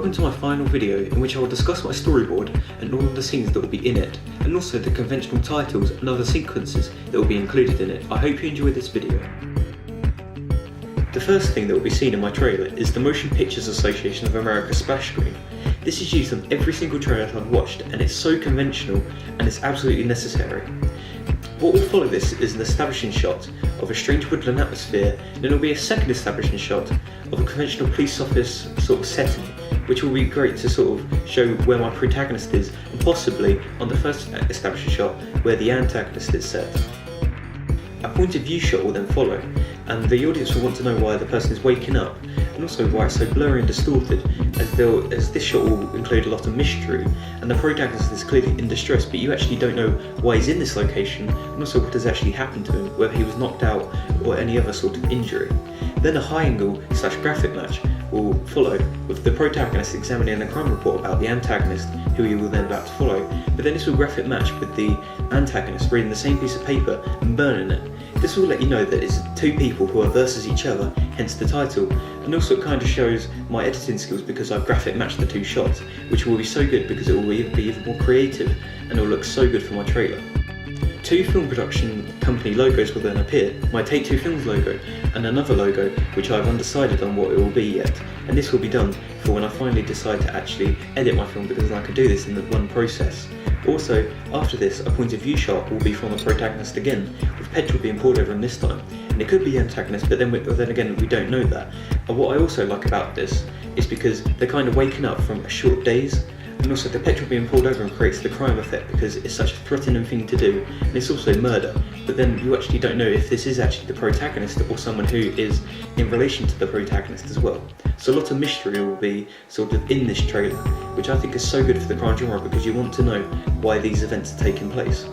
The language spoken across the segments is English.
Welcome to my final video in which I will discuss my storyboard and all of the scenes that will be in it, and also the conventional titles and other sequences that will be included in it. I hope you enjoy this video. The first thing that will be seen in my trailer is the Motion Pictures Association of America splash screen. This is used on every single trailer that I've watched, and it's so conventional and it's absolutely necessary. What will follow this is an establishing shot of a strange woodland atmosphere, and then there will be a second establishing shot of a conventional police office sort of setting, which will be great to sort of show where my protagonist is, and possibly on the first establishing shot where the antagonist is set. A point of view shot will then follow, and the audience will want to know why the person is waking up, and also why it's so blurry and distorted, as this shot will include a lot of mystery, and the protagonist is clearly in distress, but you actually don't know why he's in this location, and also what has actually happened to him, whether he was knocked out or any other sort of injury. Then a high angle / graphic match will follow, with the protagonist examining a crime report about the antagonist, who he will then about to follow, but then this will graphic match with the antagonist reading the same piece of paper and burning it. This will let you know that it's two people who are versus each other, hence the title, and also it kind of shows my editing skills because I've graphic matched the two shots, which will be so good because it will be even more creative and it will look so good for my trailer. Two film production company logos will then appear, my Take Two Films logo and another logo which I've undecided on what it will be yet, and this will be done for when I finally decide to actually edit my film, because I can do this in the one process. Also, after this, a point of view shot will be from the protagonist again, with petrol being poured over him this time, and it could be the antagonist, but then again we don't know that. And what I also like about this is because they're kind of waking up from a short daze, and also the petrol being poured over him creates the crime effect because it's such a threatening thing to do, and it's also murder, but then you actually don't know if this is actually the protagonist or someone who is in relation to the protagonist as well. So a lot of mystery will be sort of in this trailer, which I think is so good for the crime genre because you want to know why these events are taking place.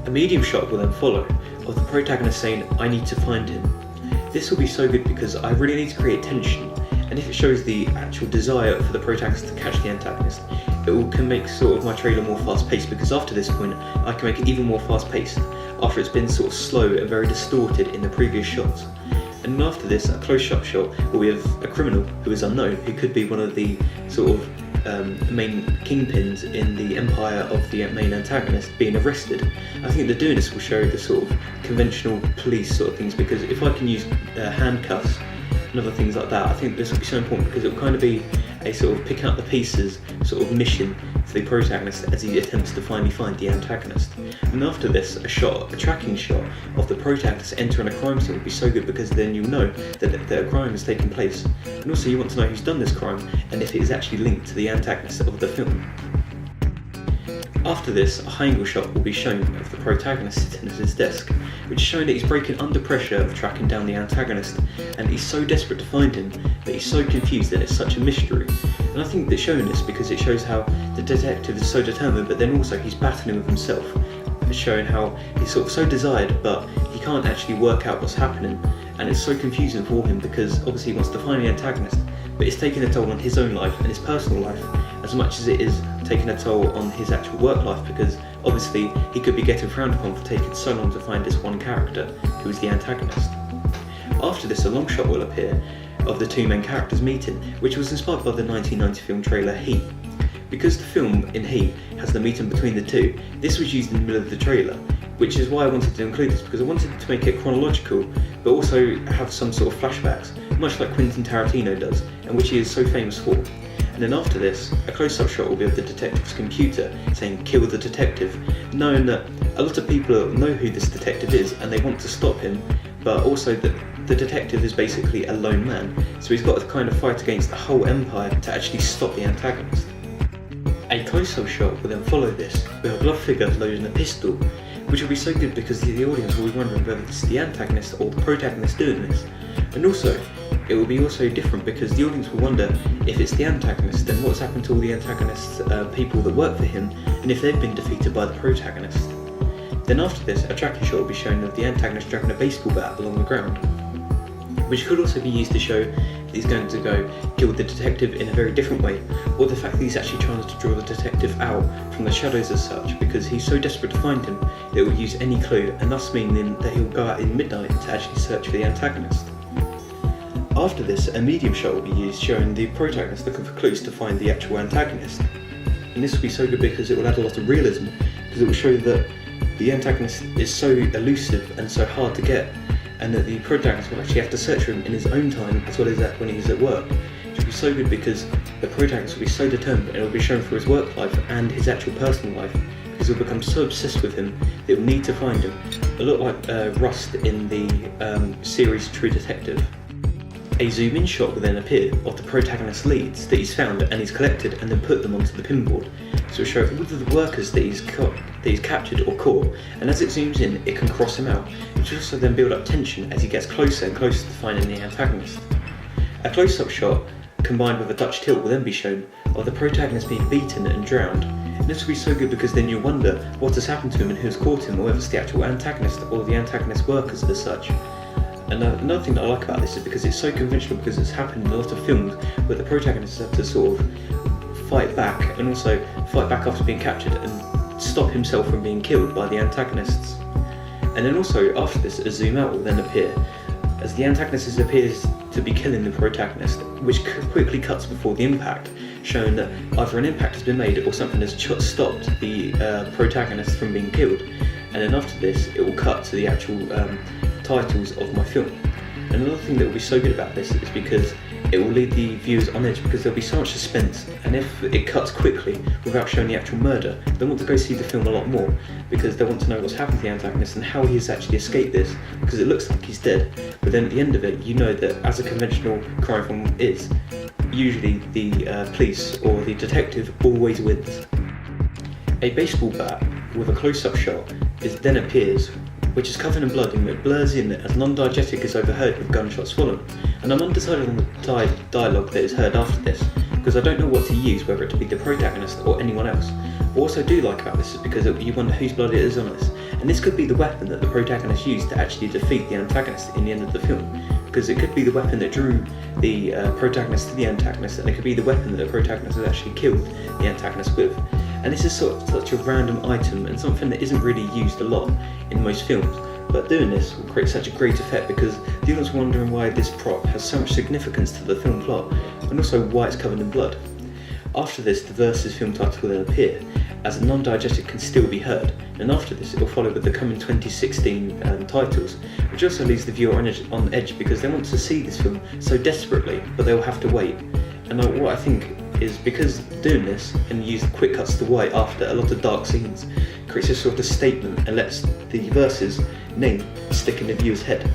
A medium shot will then follow of the protagonist saying, "I need to find him." This will be so good because I really need to create tension, and if it shows the actual desire for the protagonist to catch the antagonist, can make sort of my trailer more fast paced, because after this point I can make it even more fast paced after it's been sort of slow and very distorted in the previous shots. And then after this, a close-up shot will be of a criminal who is unknown, who could be one of the sort of main kingpins in the empire of the main antagonist being arrested. I think that doing this will show the sort of conventional police sort of things, because if I can use handcuffs and other things like that, I think this will be so important because it will kind of be a sort of picking up the pieces sort of mission for the protagonist as he attempts to finally find the antagonist. And after this, a tracking shot of the protagonist entering a crime scene will be so good because then you'll know that a crime has taken place, and also you want to know who's done this crime and if it is actually linked to the antagonist of the film. After this, a high angle shot will be shown of the protagonist sitting at his desk, which is showing that he's breaking under pressure of tracking down the antagonist, and he's so desperate to find him that he's so confused and it's such a mystery. And I think they're showing this because it shows how the detective is so determined, but then also he's battling with himself. It's showing how he's sort of so desired, but he can't actually work out what's happening, and it's so confusing for him because obviously he wants to find the antagonist, but it's taking a toll on his own life and his personal life as much as it is taking a toll on his actual work life, because obviously he could be getting frowned upon for taking so long to find this one character who is the antagonist. After this, a long shot will appear of the two main characters meeting, which was inspired by the 1990 film trailer Heat. Because the film in Heat has the meeting between the two, this was used in the middle of the trailer, which is why I wanted to include this, because I wanted to make it chronological but also have some sort of flashbacks, much like Quentin Tarantino does, and which he is so famous for. And then after this, a close-up shot will be of the detective's computer saying "kill the detective," knowing that a lot of people know who this detective is and they want to stop him, but also that the detective is basically a lone man, so he's got to kind of fight against the whole empire to actually stop the antagonist. A close-up shot will then follow this, with a gloved figure loading a pistol, which will be so good because the audience will be wondering whether it's the antagonist or the protagonist doing this. And also, it will be also different because the audience will wonder if it's the antagonist and what's happened to all the antagonist's people that work for him, and if they've been defeated by the protagonist. Then after this, a tracking shot will be shown of the antagonist dragging a baseball bat along the ground, which could also be used to show that he's going to go kill the detective in a very different way, or the fact that he's actually trying to draw the detective out from the shadows as such, because he's so desperate to find him that it will use any clue, and thus meaning that he'll go out in midnight to actually search for the antagonist. After this, a medium shot will be used showing the protagonist looking for clues to find the actual antagonist. And this will be so good because it will add a lot of realism, because it will show that the antagonist is so elusive and so hard to get, and that the protagonist will actually have to search for him in his own time as well as when he's at work. It will be so good because the protagonist will be so determined, and it will be shown through his work life and his actual personal life, because he'll become so obsessed with him that he'll need to find him. A lot like Rust in the series True Detective. A zoom-in shot will then appear of the protagonist's leads that he's found and he's collected, and then put them onto the pinboard. So it'll show all of the workers that he's captured or caught, and as it zooms in, it can cross him out, which will also then build up tension as he gets closer and closer to finding the antagonist. A close-up shot combined with a Dutch tilt will then be shown of the protagonist being beaten and drowned. And this will be so good because then you'll wonder what has happened to him and who's caught him, or whether it's the actual antagonist or the antagonist's workers as such. And another thing that I like about this is because it's so conventional, because it's happened in a lot of films where the protagonists have to sort of fight back, and also fight back after being captured and stop himself from being killed by the antagonists. And then also after this, a zoom out will then appear as the antagonist appears to be killing the protagonist, which quickly cuts before the impact, showing that either an impact has been made or something has stopped the protagonist from being killed. And then after this, it will cut to the actual titles of my film. And another thing that will be so good about this is because it will leave the viewers on edge, because there'll be so much suspense, and if it cuts quickly without showing the actual murder, they'll want to go see the film a lot more, because they want to know what's happened to the antagonist and how he has actually escaped this, because it looks like he's dead, but then at the end of it, you know that as a conventional crime film is, usually the police or the detective always wins. A baseball bat with a close-up shot then appears, which is covered in blood, and it blurs in as non-diegetic is overheard with gunshots following. And I'm undecided on the dialogue that is heard after this, because I don't know what to use, whether it to be the protagonist or anyone else. What I do like about this is because you wonder whose blood it is on this, and this could be the weapon that the protagonist used to actually defeat the antagonist in the end of the film, because it could be the weapon that drew the protagonist to the antagonist, and it could be the weapon that the protagonist has actually killed the antagonist with. And this is such a random item, and something that isn't really used a lot in most films, but doing this will create such a great effect because the audience are wondering why this prop has so much significance to the film plot, and also why it's covered in blood. After this, the versus film title will then appear, as a non-diegetic can still be heard, and after this it will follow with the coming 2016 titles, which also leaves the viewer on edge because they want to see this film so desperately, but they'll have to wait. And what I think is, because doing this and use quick cuts to white after a lot of dark scenes creates a sort of statement and lets the versus name stick in the viewer's head.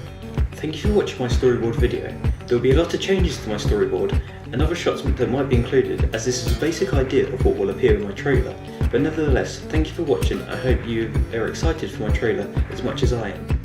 Thank you for watching my storyboard video. There will be a lot of changes to my storyboard and other shots that might be included, as this is a basic idea of what will appear in my trailer. But nevertheless, thank you for watching. I hope you are excited for my trailer as much as I am.